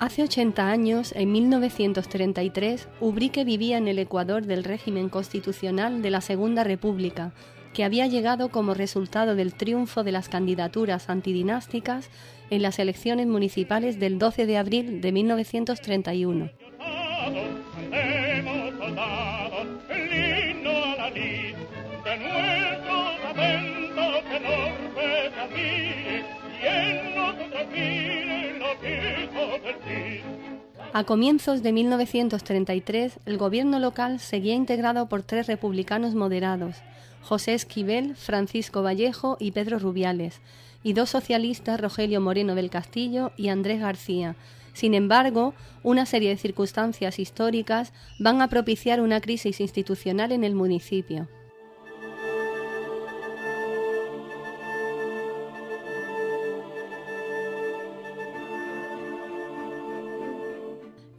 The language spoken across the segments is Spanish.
Hace 80 años, en 1933, Ubrique vivía en el Ecuador del régimen constitucional de la Segunda República, que había llegado como resultado del triunfo de las candidaturas antidinásticas en las elecciones municipales del 12 de abril de 1931. A comienzos de 1933, el gobierno local seguía integrado por 3 republicanos moderados, José Esquivel, Francisco Vallejo y Pedro Rubiales, y 2 socialistas, Rogelio Moreno del Castillo y Andrés García. Sin embargo, una serie de circunstancias históricas van a propiciar una crisis institucional en el municipio.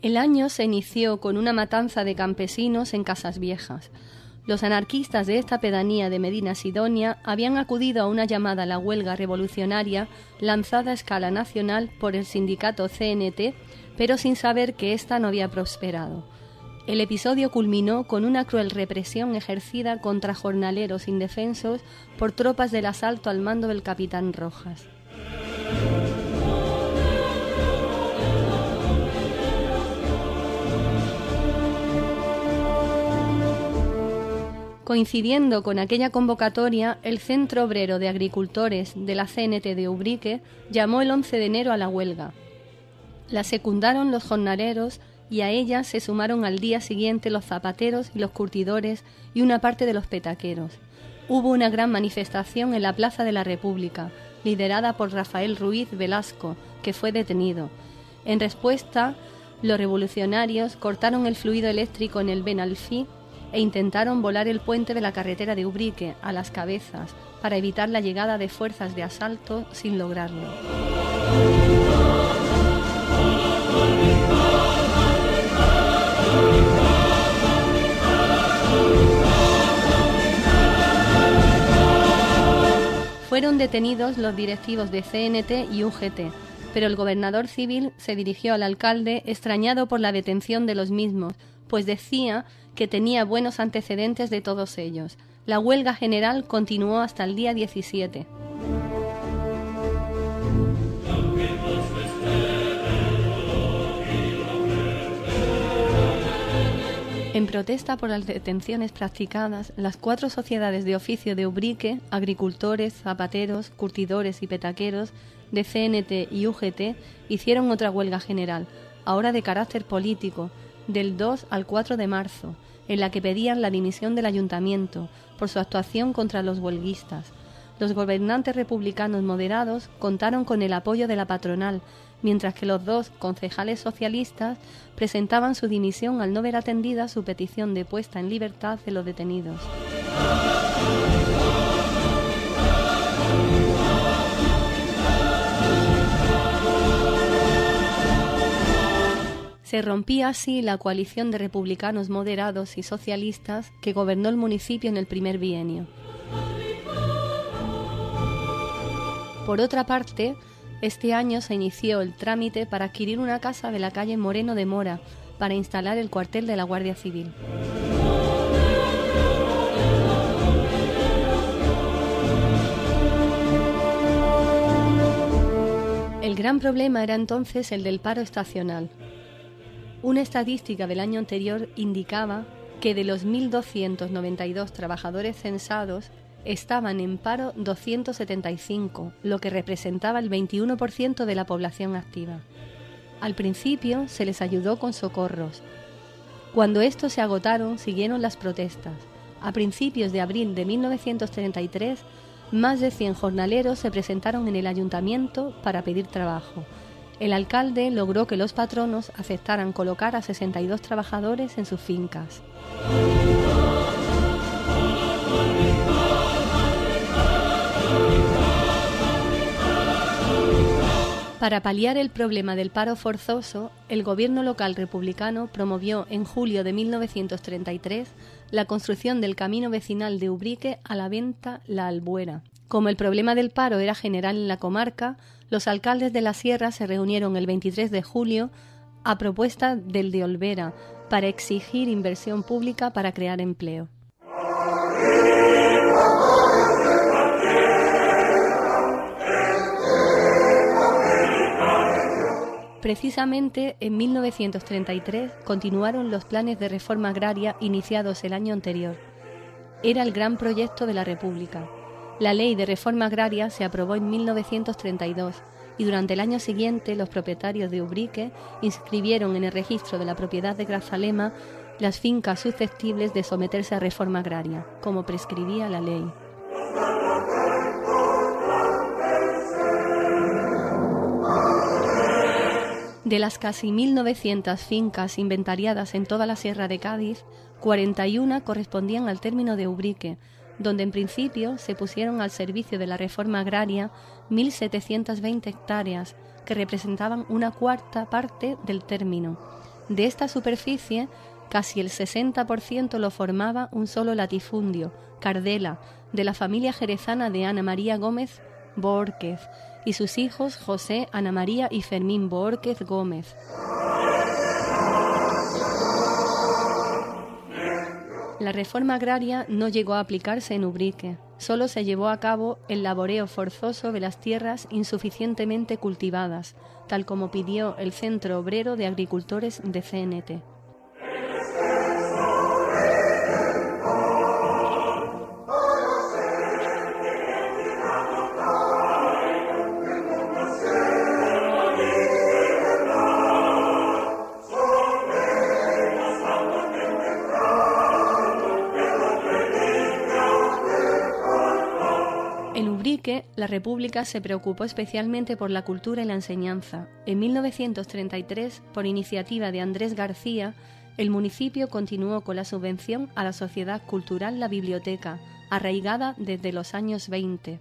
El año se inició con una matanza de campesinos en Casas Viejas. Los anarquistas de esta pedanía de Medina Sidonia habían acudido a una llamada a la huelga revolucionaria lanzada a escala nacional por el sindicato CNT, pero sin saber que ésta no había prosperado. El episodio culminó con una cruel represión ejercida contra jornaleros indefensos por tropas del asalto al mando del capitán Rojas. Coincidiendo con aquella convocatoria, el Centro Obrero de Agricultores de la CNT de Ubrique llamó el 11 de enero a la huelga. La secundaron los jornaleros y a ella se sumaron al día siguiente los zapateros y los curtidores y una parte de los petaqueros. Hubo una gran manifestación en la Plaza de la República, liderada por Rafael Ruiz Velasco, que fue detenido. En respuesta, los revolucionarios cortaron el fluido eléctrico en el Benalfí e intentaron volar el puente de la carretera de Ubrique a Las Cabezas para evitar la llegada de fuerzas de asalto sin lograrlo. Fueron detenidos los directivos de CNT y UGT, pero el gobernador civil se dirigió al alcalde extrañado por la detención de los mismos, pues decía que tenía buenos antecedentes de todos ellos. La huelga general continuó hasta el día 17. En protesta por las detenciones practicadas, las 4 sociedades de oficio de Ubrique, agricultores, zapateros, curtidores y petaqueros, de CNT y UGT, hicieron otra huelga general, ahora de carácter político, del 2 al 4 de marzo, en la que pedían la dimisión del ayuntamiento por su actuación contra los huelguistas. Los gobernantes republicanos moderados contaron con el apoyo de la patronal, mientras que los 2 concejales socialistas presentaban su dimisión al no ver atendida su petición de puesta en libertad de los detenidos. Se rompía así la coalición de republicanos moderados y socialistas que gobernó el municipio en el primer bienio. Por otra parte, este año se inició el trámite para adquirir una casa de la calle Moreno de Mora para instalar el cuartel de la Guardia Civil. El gran problema era entonces el del paro estacional. Una estadística del año anterior indicaba que de los 1.292 trabajadores censados estaban en paro 275, lo que representaba el 21% de la población activa. Al principio se les ayudó con socorros. Cuando estos se agotaron, siguieron las protestas. A principios de abril de 1933, más de 100 jornaleros se presentaron en el ayuntamiento para pedir trabajo. El alcalde logró que los patronos aceptaran colocar a 62 trabajadores en sus fincas. Para paliar el problema del paro forzoso, el gobierno local republicano promovió en julio de 1933 la construcción del camino vecinal de Ubrique a la Venta La Albuera. Como el problema del paro era general en la comarca, los alcaldes de la sierra se reunieron el 23 de julio a propuesta del de Olvera, para exigir inversión pública para crear empleo. Precisamente en 1933 continuaron los planes de reforma agraria iniciados el año anterior. Era el gran proyecto de la República. La Ley de Reforma Agraria se aprobó en 1932 y durante el año siguiente los propietarios de Ubrique inscribieron en el registro de la propiedad de Grazalema las fincas susceptibles de someterse a reforma agraria, como prescribía la ley. De las casi 1.900 fincas inventariadas en toda la Sierra de Cádiz, 41 correspondían al término de Ubrique, donde en principio se pusieron al servicio de la reforma agraria 1.720 hectáreas, que representaban una cuarta parte del término. De esta superficie, casi el 60% lo formaba un solo latifundio, Cardela, de la familia jerezana de Ana María Gómez Boórquez, y sus hijos José, Ana María y Fermín Boórquez Gómez. La reforma agraria no llegó a aplicarse en Ubrique, solo se llevó a cabo el laboreo forzoso de las tierras insuficientemente cultivadas, tal como pidió el Centro Obrero de Agricultores de CNT. La República se preocupó especialmente por la cultura y la enseñanza. En 1933, por iniciativa de Andrés García, el municipio continuó con la subvención a la Sociedad Cultural La Biblioteca, arraigada desde los años 20.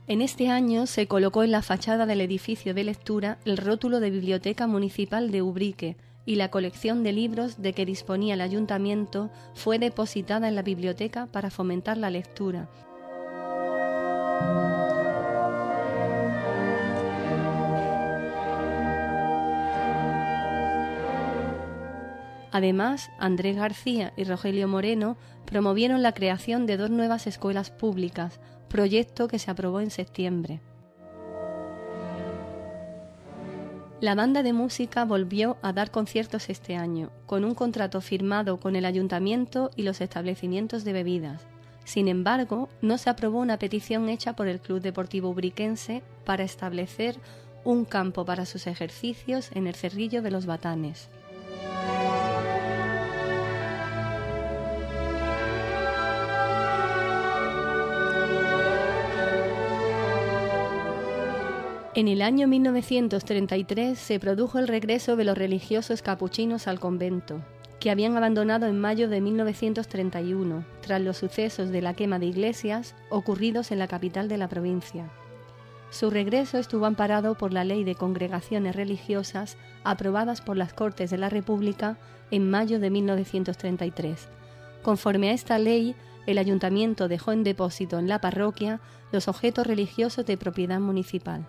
En este año se colocó en la fachada del edificio de lectura el rótulo de Biblioteca Municipal de Ubrique, y la colección de libros de que disponía el ayuntamiento fue depositada en la biblioteca para fomentar la lectura. Además, Andrés García y Rogelio Moreno promovieron la creación de 2 nuevas escuelas públicas, proyecto que se aprobó en septiembre. La banda de música volvió a dar conciertos este año, con un contrato firmado con el ayuntamiento y los establecimientos de bebidas. Sin embargo, no se aprobó una petición hecha por el Club Deportivo Ubriquense para establecer un campo para sus ejercicios en el Cerrillo de los Batanes. En el año 1933 se produjo el regreso de los religiosos capuchinos al convento, que habían abandonado en mayo de 1931, tras los sucesos de la quema de iglesias ocurridos en la capital de la provincia. Su regreso estuvo amparado por la Ley de Congregaciones Religiosas aprobadas por las Cortes de la República en mayo de 1933. Conforme a esta ley, el ayuntamiento dejó en depósito en la parroquia los objetos religiosos de propiedad municipal.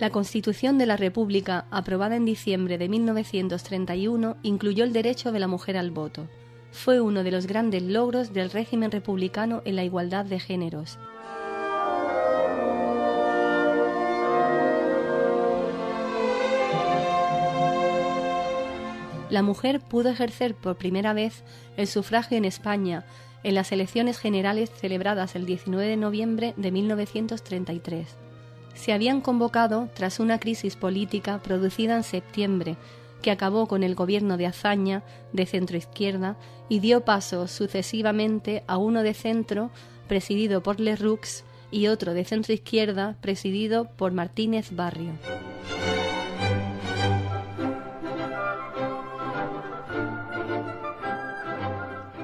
La Constitución de la República, aprobada en diciembre de 1931, incluyó el derecho de la mujer al voto. Fue uno de los grandes logros del régimen republicano en la igualdad de géneros. La mujer pudo ejercer por primera vez el sufragio en España en las elecciones generales celebradas el 19 de noviembre de 1933. Se habían convocado tras una crisis política producida en septiembre, que acabó con el gobierno de Azaña, de centroizquierda, y dio paso sucesivamente a uno de centro, presidido por Lerroux, y otro de centroizquierda, presidido por Martínez Barrio.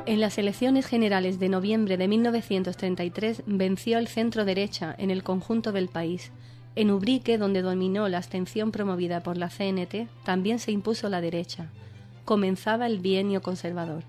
En las elecciones generales de noviembre de 1933 venció el centro-derecha en el conjunto del país. En Ubrique, donde dominó la abstención promovida por la CNT, también se impuso la derecha. Comenzaba el bienio conservador.